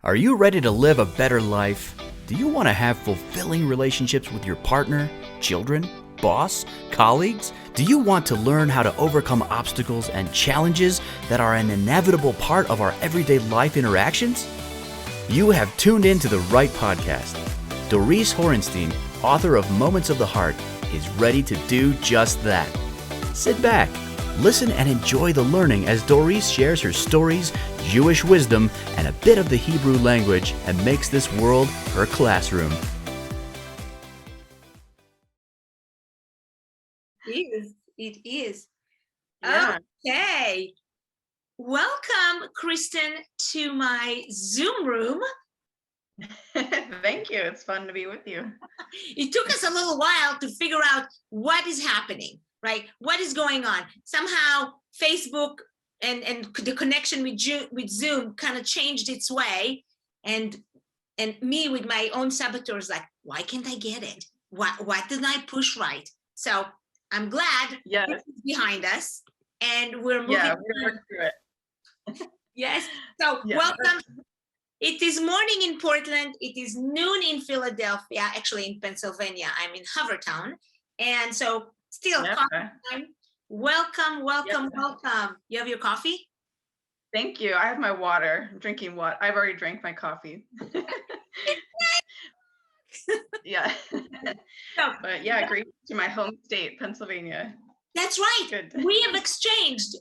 Are you ready to live a better life? Do you want to have fulfilling relationships with your partner, children, boss, colleagues? Do you want to learn how to overcome obstacles and challenges that are an inevitable part of our everyday life interactions? You have tuned into the right podcast. Dorice Horenstein, author of Moments of the Heart, is ready to do just that. Sit back, listen, and enjoy the learning as Dorice shares her stories, Jewish wisdom, and a bit of the Hebrew language, and makes this world her classroom. It is. Yeah. Okay. Welcome, Kristen, to my Zoom room. Thank you. It's fun to be with you. It took us a little while to figure out what is happening, right? What is going on? Somehow Facebook and the connection with Zoom kind of changed its way. And me with my own saboteurs, like, why can't I get it? What didn't I push right? So I'm glad this is behind us and we're moving. Yeah, we're working through it. Yes. So welcome. It is morning in Portland. It is noon in Philadelphia, actually in Pennsylvania. I'm in Havertown. And so still coffee time. Welcome. You have your coffee? Thank you. I have my water. I'm drinking water. I've already drank my coffee. Yeah. But yeah, great to my home state, Pennsylvania. That's right. Good. We have exchanged,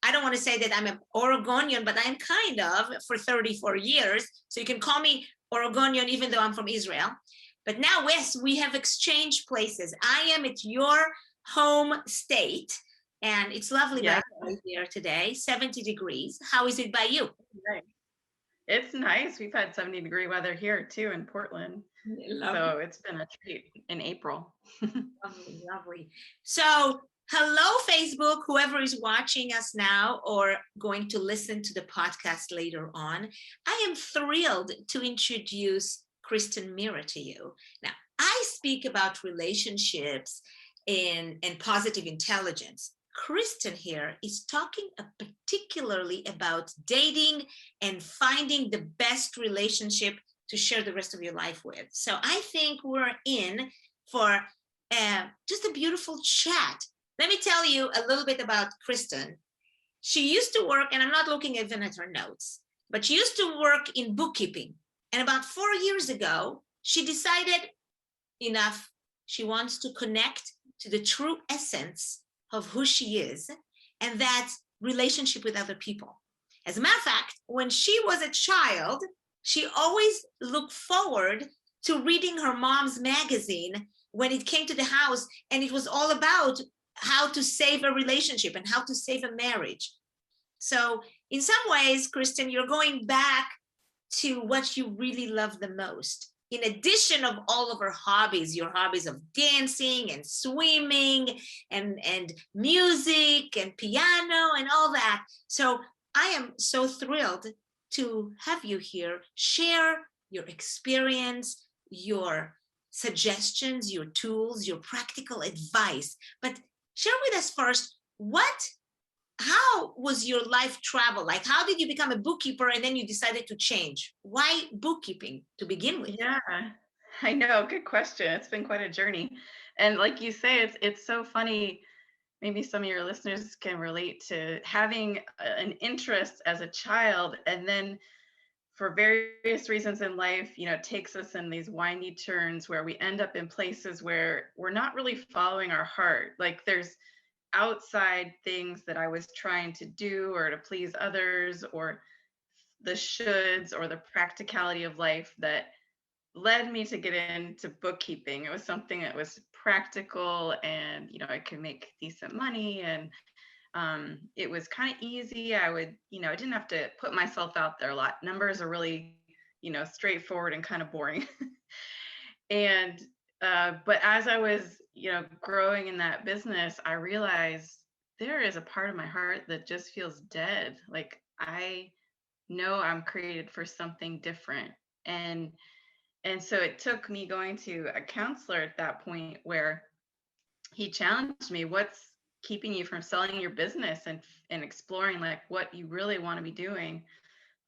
I don't want to say that I'm an Oregonian, but I'm kind of for 34 years. So you can call me Oregonian, even though I'm from Israel. But now, Wes, we have exchanged places. I am at your home state, and it's lovely by here today, 70 degrees. How is it by you? Nice. It's nice. We've had 70-degree weather here too in Portland. So it's been a treat in April. Lovely. So hello, Facebook, whoever is watching us now or going to listen to the podcast later on. I am thrilled to introduce Kristen Mira to you. Now, I speak about relationships and positive intelligence. Kristen here is talking particularly about dating and finding the best relationship to share the rest of your life with. So I think we're in for just a beautiful chat. Let me tell you a little bit about Kristen. She used to work, and I'm not looking even at her notes, but she used to work in bookkeeping. And about 4 years ago, she decided enough. She wants to connect to the true essence of who she is, and that's relationship with other people. As a matter of fact, when she was a child, she always looked forward to reading her mom's magazine when it came to the house, and it was all about how to save a relationship and how to save a marriage. So in some ways, Kristen, you're going back to what you really love the most. In addition of all of her hobbies, your hobbies of dancing and swimming and music and piano and all that. So I am so thrilled to have you here, share your experience, your suggestions, your tools, your practical advice. But share with us first, how was your life travel? Like, how did you become a bookkeeper and then you decided to change? Why bookkeeping to begin with? Yeah, I know. Good question. It's been quite a journey. And like you say, it's so funny. Maybe some of your listeners can relate to having an interest as a child, and then for various reasons in life, it takes us in these windy turns where we end up in places where we're not really following our heart. Like there's outside things that I was trying to do or to please others, or the shoulds or the practicality of life that led me to get into bookkeeping. It was something that was practical, and I could make decent money, and it was kind of easy. I didn't have to put myself out there a lot. Numbers are really straightforward and kind of boring. And but as I was growing in that business, I realized there is a part of my heart that just feels dead. Like I know I'm created for something different. And so it took me going to a counselor at that point where he challenged me, what's keeping you from selling your business and exploring like what you really want to be doing?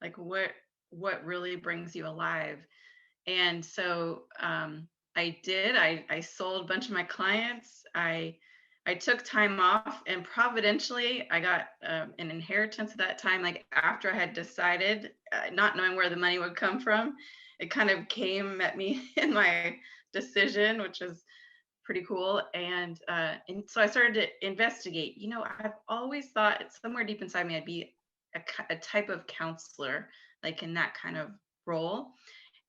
Like what really brings you alive. And so I sold a bunch of my clients. I took time off, and providentially, I got an inheritance at that time. Like after I had decided, not knowing where the money would come from, it kind of met me in my decision, which is pretty cool. And so I started to investigate. I've always thought somewhere deep inside me I'd be a type of counselor, like in that kind of role.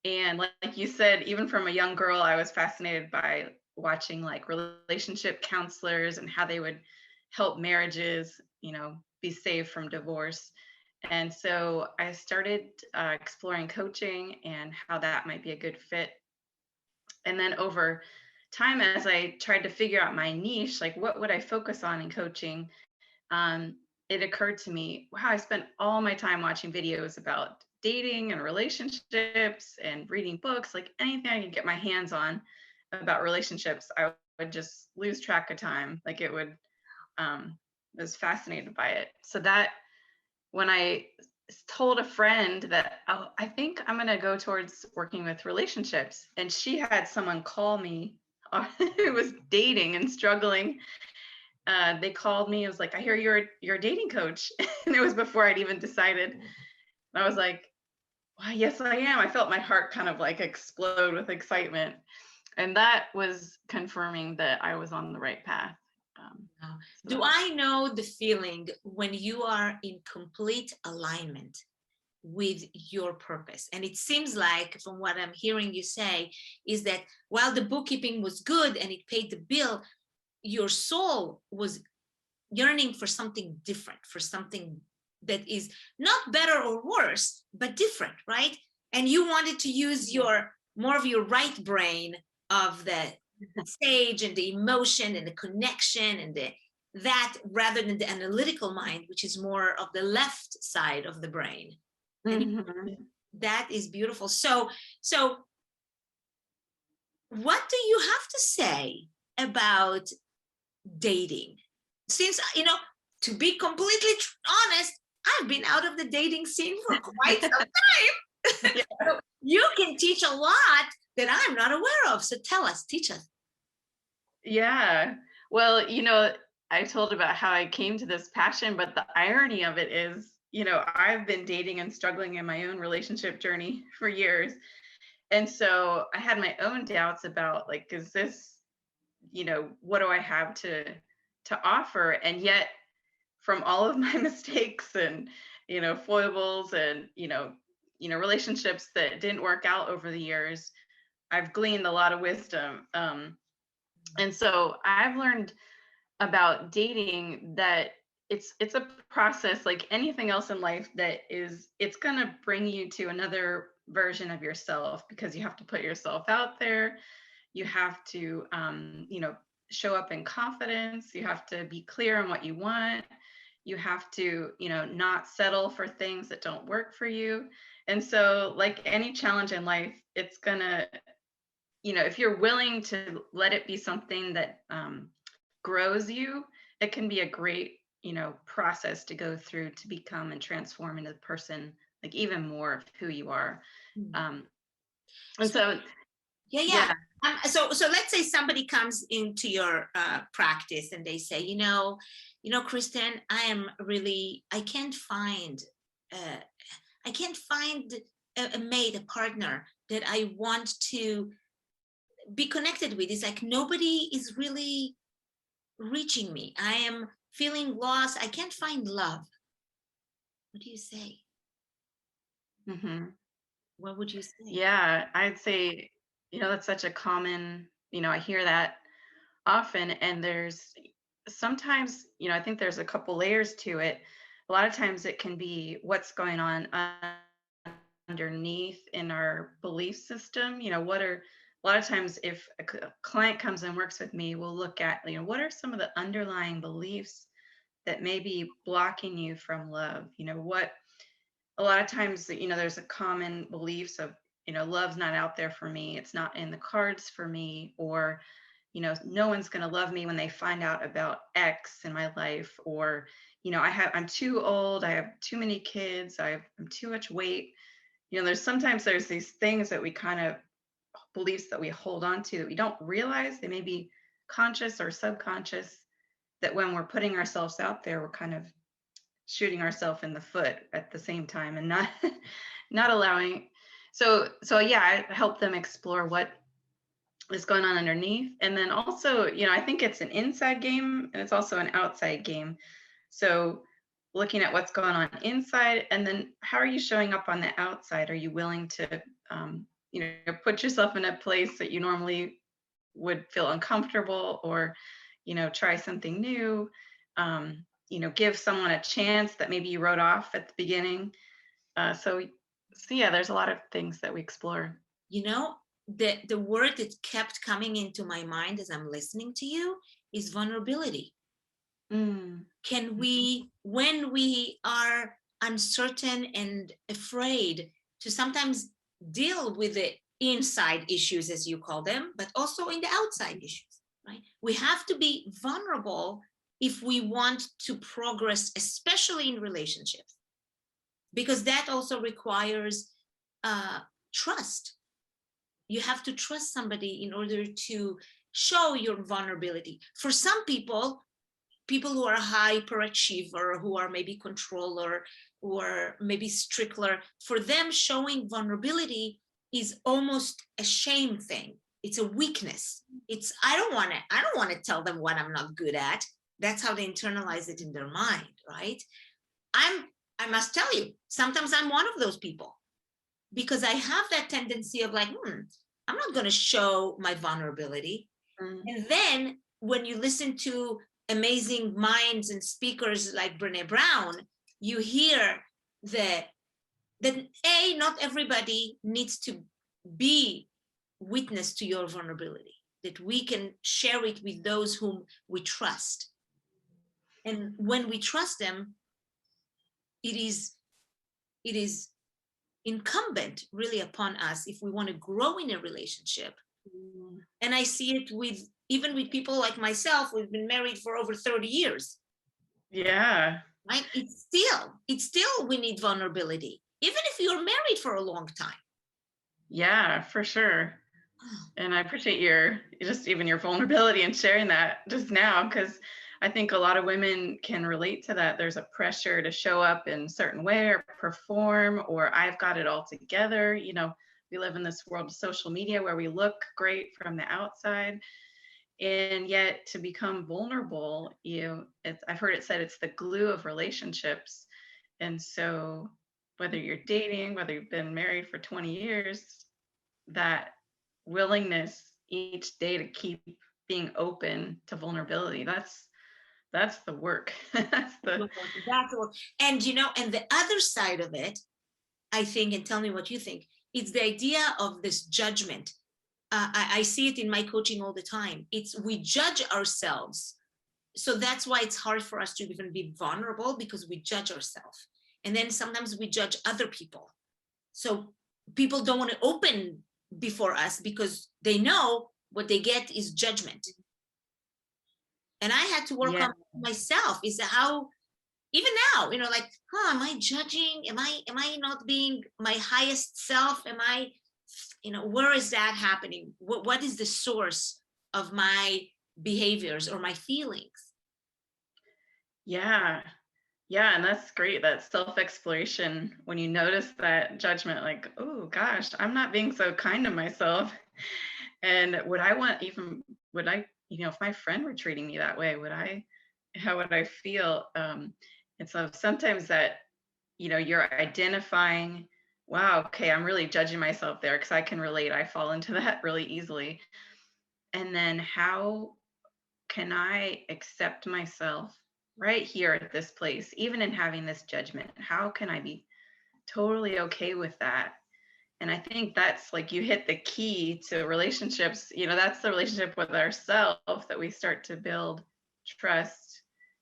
And like you said, even from a young girl, I was fascinated by watching like relationship counselors and how they would help marriages, be saved from divorce. And so I started exploring coaching and how that might be a good fit. And then over time, as I tried to figure out my niche, like what would I focus on in coaching, it occurred to me, wow, I spent all my time watching videos about dating and relationships and reading books, like anything I could get my hands on about relationships. I would just lose track of time. Like I was fascinated by it. So that when I told a friend that, oh, I think I'm going to go towards working with relationships, and she had someone call me who was dating and struggling. They called me. It was like, I hear you're a dating coach. And it was before I'd even decided. And I was like, well, yes, I am. I felt my heart kind of like explode with excitement. And that was confirming that I was on the right path. Do I know the feeling when you are in complete alignment with your purpose? And it seems like, from what I'm hearing you say, is that while the bookkeeping was good and it paid the bill, your soul was yearning for something different, for something that is not better or worse, but different, right? And you wanted to use more of your right brain of the stage and the emotion and the connection and that rather than the analytical mind, which is more of the left side of the brain. And that is beautiful. So what do you have to say about dating? Since, to be completely honest, I've been out of the dating scene for quite some time. So you can teach a lot that I'm not aware of. So teach us. Yeah. Well, I told about how I came to this passion, but the irony of it is, I've been dating and struggling in my own relationship journey for years. And so I had my own doubts about, like, is this, what do I have to offer? And yet from all of my mistakes and, foibles and, relationships that didn't work out over the years, I've gleaned a lot of wisdom. And so I've learned about dating that it's a process like anything else in life it's going to bring you to another version of yourself, because you have to put yourself out there. You have to, show up in confidence. You have to be clear on what you want. You have to, not settle for things that don't work for you. And so, like any challenge in life, it's gonna, if you're willing to let it be something that grows you, it can be a great, process to go through to become and transform into the person, like even more of who you are. And so yeah. So let's say somebody comes into your practice and they say, Kristen, I can't find a mate, a partner that I want to be connected with. It's like nobody is really reaching me. I am feeling lost. I can't find love. What do you say? What would you say? Yeah, I'd say, that's such a common, I hear that often. And there's sometimes, I think there's a couple layers to it. A lot of times it can be what's going on underneath in our belief system. A lot of times if a client comes and works with me, we'll look at, what are some of the underlying beliefs that may be blocking you from love? A lot of times, there's a common beliefs of, love's not out there for me. It's not in the cards for me, or, no one's going to love me when they find out about X in my life, or, I'm too old. I have too many kids. I'm too much weight. there's these things that we kind of, beliefs that we hold on to that we don't realize. They may be conscious or subconscious, that when we're putting ourselves out there, we're kind of shooting ourselves in the foot at the same time, and not not allowing. So yeah, I help them explore what is going on underneath. And then also, I think it's an inside game and it's also an outside game. So looking at what's going on inside, and then how are you showing up on the outside? Are you willing to put yourself in a place that you normally would feel uncomfortable, or try something new, give someone a chance that maybe you wrote off at the beginning. So yeah, there's a lot of things that we explore. The word that kept coming into my mind as I'm listening to you is vulnerability. Can we, when we are uncertain and afraid to sometimes deal with the inside issues, as you call them, but also in the outside issues, right? We have to be vulnerable if we want to progress, especially in relationships, because that also requires trust. You have to trust somebody in order to show your vulnerability. For some people who are hyperachiever, who are maybe controller, or maybe strickler, for them showing vulnerability is almost a shame thing. It's a weakness. It's, I don't want to tell them what I'm not good at. That's how they internalize it in their mind, right? I must tell you, sometimes I'm one of those people, because I have that tendency of like, I'm not going to show my vulnerability. And then when you listen to amazing minds and speakers like Brené Brown, you hear that not everybody needs to be witness to your vulnerability, that we can share it with those whom we trust. And when we trust them, it is incumbent really upon us, if we want to grow in a relationship. And I see it even with people like myself, who've been married for over 30 years. Yeah. Right? It's still, we need vulnerability, even if you're married for a long time. Yeah, for sure. And I appreciate your vulnerability and sharing that just now, because I think a lot of women can relate to that. There's a pressure to show up in a certain way or perform, or I've got it all together. We live in this world of social media where we look great from the outside, and yet to become vulnerable, I've heard it said it's the glue of relationships. And so whether you're dating, whether you've been married for 20 years, that willingness each day to keep being open to vulnerability, that's the work. That's the work. And and the other side of it, I think, and tell me what you think, it's the idea of this judgment. I see it in my coaching all the time. We judge ourselves. So that's why it's hard for us to even be vulnerable, because we judge ourselves. And then sometimes we judge other people. So people don't want to open before us because they know what they get is judgment. And I had to work on myself, is how, even now, like, am I judging? Am I not being my highest self? Am I, where is that happening? What is the source of my behaviors or my feelings? Yeah. And that's great. That self-exploration, when you notice that judgment, like, oh gosh, I'm not being so kind to myself. And if my friend were treating me that way, how would I feel? And so sometimes that, you're identifying, wow, okay, I'm really judging myself there, because I can relate. I fall into that really easily. And then how can I accept myself right here at this place, even in having this judgment? How can I be totally okay with that? And I think that's, like, you hit the key to relationships. That's the relationship with ourselves, that we start to build trust.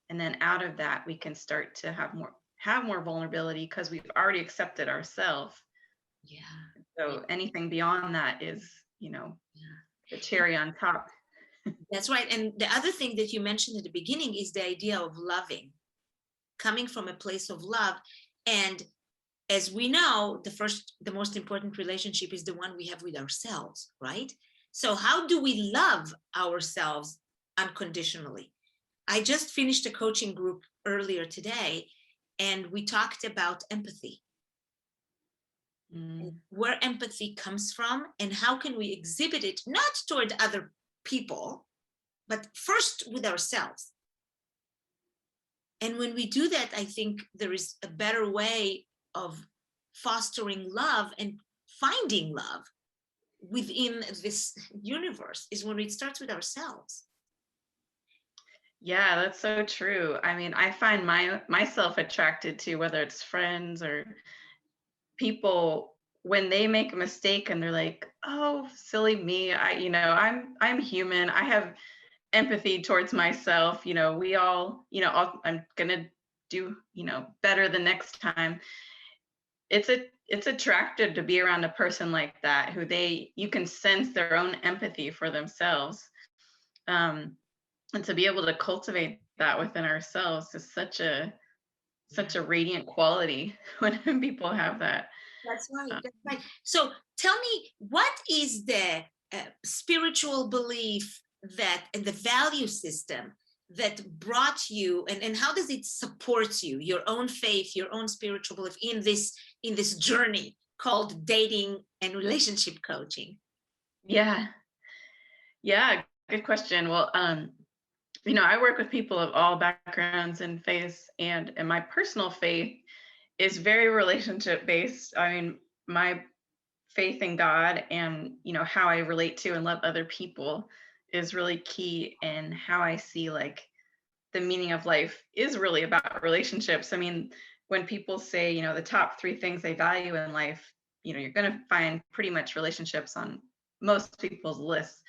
And then out of that, we can start to have more vulnerability, because we've already accepted ourselves. Yeah. So anything beyond that is, the cherry on top. That's right. And the other thing that you mentioned at the beginning is the idea of loving, coming from a place of love. And as we know, the most important relationship is the one we have with ourselves, right? So how do we love ourselves unconditionally? I just finished a coaching group earlier today, and we talked about empathy. Where empathy comes from and how can we exhibit it, not toward other people, but first with ourselves. And when we do that, I think there is a better way of fostering love and finding love within this universe, is when it starts with ourselves. Yeah, that's so true. I mean, I find myself attracted to, whether it's friends or people, when they make a mistake and they're like, "Oh, silly me. I'm human. I have empathy towards myself. We all, I'm gonna do, better the next time." It's attractive to be around a person like that, who you can sense their own empathy for themselves. And to be able to cultivate that within ourselves is such a radiant quality when people have that. That's right. That's right. So tell me, what is the spiritual belief and the value system that brought you, and how does it support you, your own faith, your own spiritual belief in this journey called dating and relationship coaching? Yeah, good question. Well, I work with people of all backgrounds and faiths, and my personal faith is very relationship based. I mean, my faith in God and, how I relate to and love other people is really key in how I see, like, the meaning of life is really about relationships. I mean, when people say, the top 3 things they value in life, you're going to find pretty much relationships on most people's lists.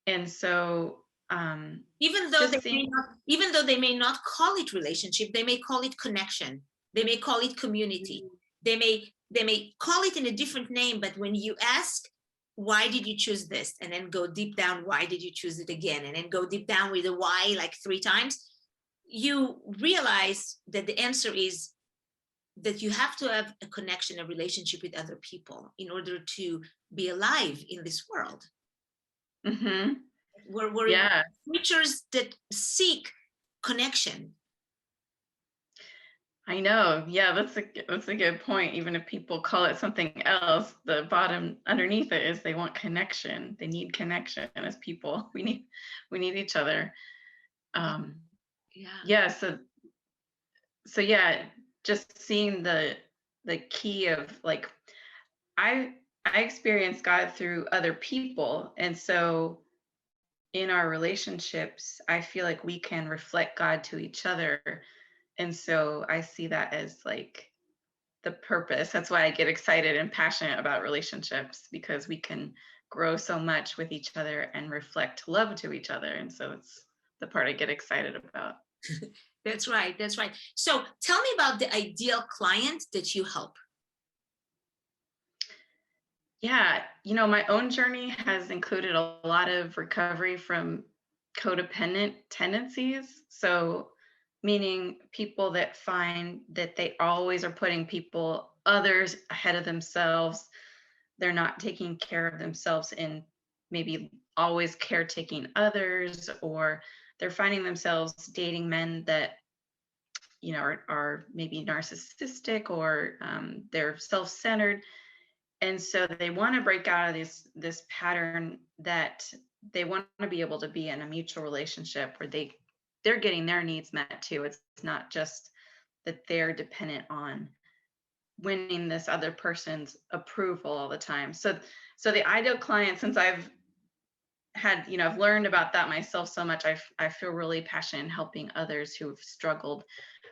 And so, even though they may not call it relationship, they may call it connection, they may call it community, they may call it in a different name, but when you ask, why did you choose this, and then go deep down, why did you choose it again, and then go deep down with the why like 3 times, you realize that the answer is that you have to have a connection, a relationship with other people in order to be alive in this world. Mm-hmm. We're creatures that seek connection. I know. Yeah, that's a good point. Even if people call it something else, the bottom underneath it is they want connection. They need connection as people. We need each other. Yeah. So yeah, just seeing the key of, like, I experience God through other people, and so in our relationships, I feel like we can reflect God to each other. And so I see that as, like, the purpose. That's why I get excited and passionate about relationships, because we can grow so much with each other and reflect love to each other. And so it's the part I get excited about. That's right. So tell me about the ideal client that you help. Yeah, my own journey has included a lot of recovery from codependent tendencies. So, meaning people that find that they always are putting others ahead of themselves. They're not taking care of themselves in maybe always caretaking others, or they're finding themselves dating men that, are maybe narcissistic, or they're self-centered. And so they want to break out of this pattern, that they want to be able to be in a mutual relationship where they're getting their needs met too. It's not just that they're dependent on winning this other person's approval all the time. So the ideal client, since I've learned about that myself so much, I feel really passionate in helping others who've struggled,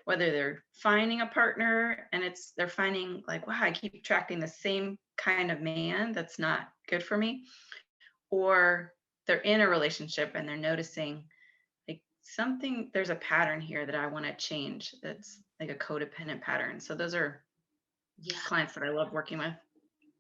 whether they're finding a partner and they're finding, like, wow, I keep attracting the same kind of man that's not good for me, or they're in a relationship and they're noticing, like, there's a pattern here that I want to change, that's like a codependent pattern. So those are clients that I love working with.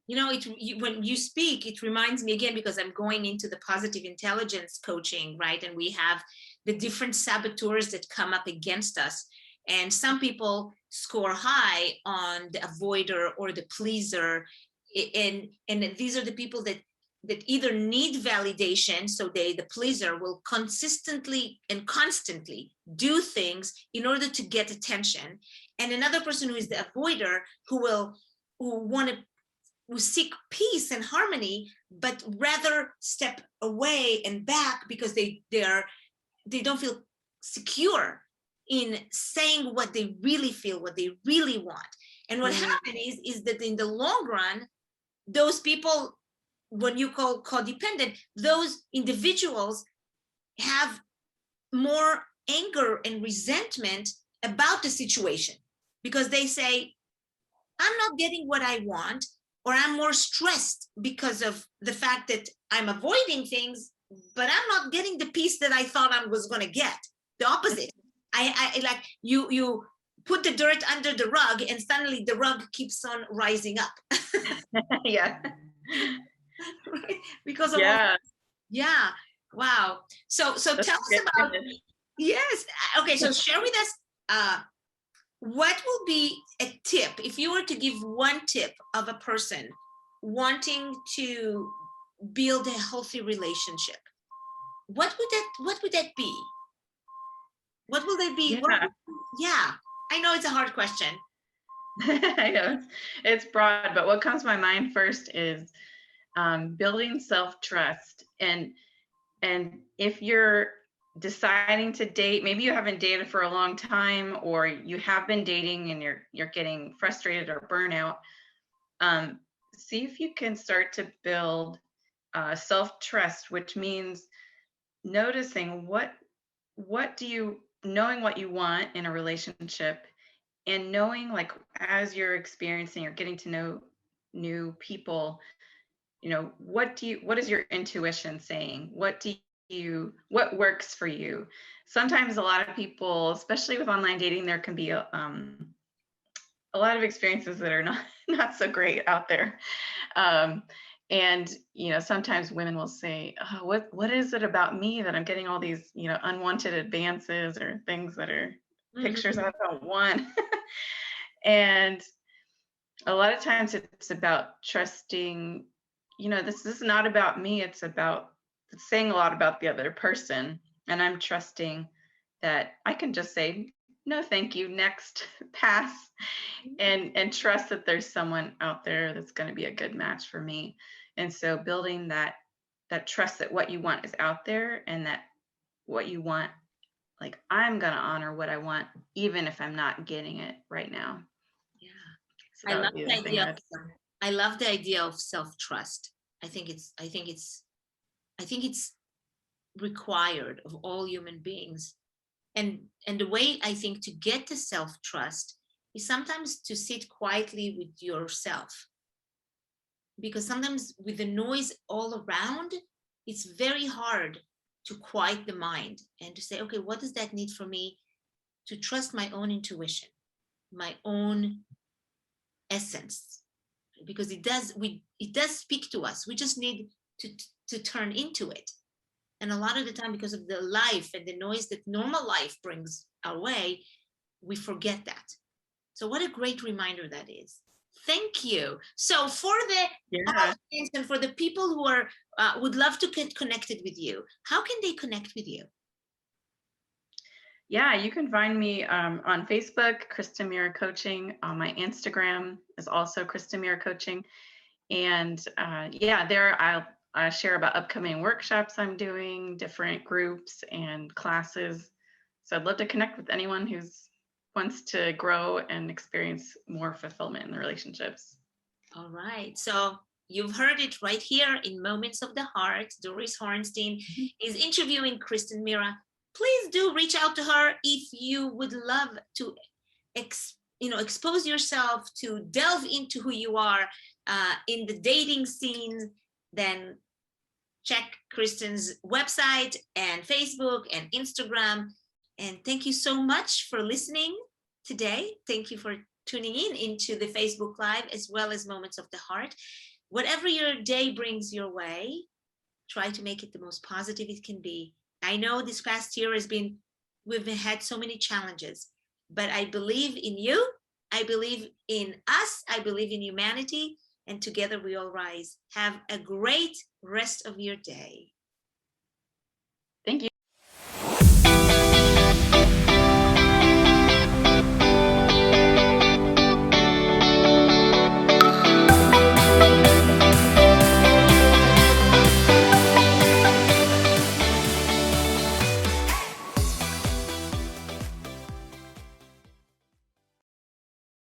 When you speak, it reminds me again, because I'm going into the positive intelligence coaching, right? And we have the different saboteurs that come up against us. And some people score high on the avoider or the pleaser, and these are the people that either need validation, so the pleaser will consistently and constantly do things in order to get attention, and another person who is the avoider who seek peace and harmony, but rather step away and back because they don't feel secure in saying what they really feel, what they really want. And what happens is that in the long run, those people, what you call codependent, those individuals have more anger and resentment about the situation because they say, I'm not getting what I want, or I'm more stressed because of the fact that I'm avoiding things, but I'm not getting the peace that I thought I was going to get. The opposite. I like you put the dirt under the rug and suddenly the rug keeps on rising up. Yeah. Right? Because of yeah. Wow. So tell us about yes. Okay, so share with us what will be a tip if you were to give one tip of a person wanting to build a healthy relationship. What would that be? What will that be? Yeah. I know it's a hard question. I know it's broad, but what comes to my mind first is building self-trust. And if you're deciding to date, maybe you haven't dated for a long time, or you have been dating and you're getting frustrated or burnout, see if you can start to build self-trust, which means noticing knowing what you want in a relationship, and knowing, like, as you're experiencing or getting to know new people, what is your intuition saying? What works for you? Sometimes a lot of people, especially with online dating, there can be a lot of experiences that are not so great out there. And sometimes women will say, oh, what is it about me that I'm getting all these unwanted advances or things that are pictures I don't want? And a lot of times it's about trusting, this is not about me, it's saying a lot about the other person. And I'm trusting that I can just say, no, thank you, next, pass, and trust that there's someone out there that's going to be a good match for me. And so building that trust that what you want is out there, and that what you want, like, I'm going to honor what I want, even if I'm not getting it right now. Yeah. So I love the idea of self-trust. I think it's required of all human beings. And the way I think to get to self-trust is sometimes to sit quietly with yourself. Because sometimes with the noise all around, it's very hard to quiet the mind and to say, okay, what does that need for me to trust my own intuition, my own essence? Because it does speak to us. We just need to turn into it. And a lot of the time, because of the life and the noise that normal life brings our way, we forget that. So what a great reminder that is. Thank you. So for the audience and for the people who are would love to get connected with you, how can they connect with you? Yeah, you can find me on Facebook, Kristen Mira Coaching. My Instagram is also Kristen Mira Coaching. And there I'll share about upcoming workshops I'm doing, different groups and classes. So I'd love to connect with anyone who wants to grow and experience more fulfillment in the relationships. All right. So you've heard it right here in Moments of the Heart. Dorice Hornstein is interviewing Kristen Mira. Please do reach out to her if you would love to expose yourself, to delve into who you are in the dating scene. Then check Kristen's website and Facebook and Instagram. And thank you so much for listening today. Thank you for tuning into the Facebook Live as well as Moments of the Heart. Whatever your day brings your way, try to make it the most positive it can be. I know this past year we've had so many challenges, but I believe in you I believe in us. I believe in humanity. And together we all rise. Have a great rest of your day.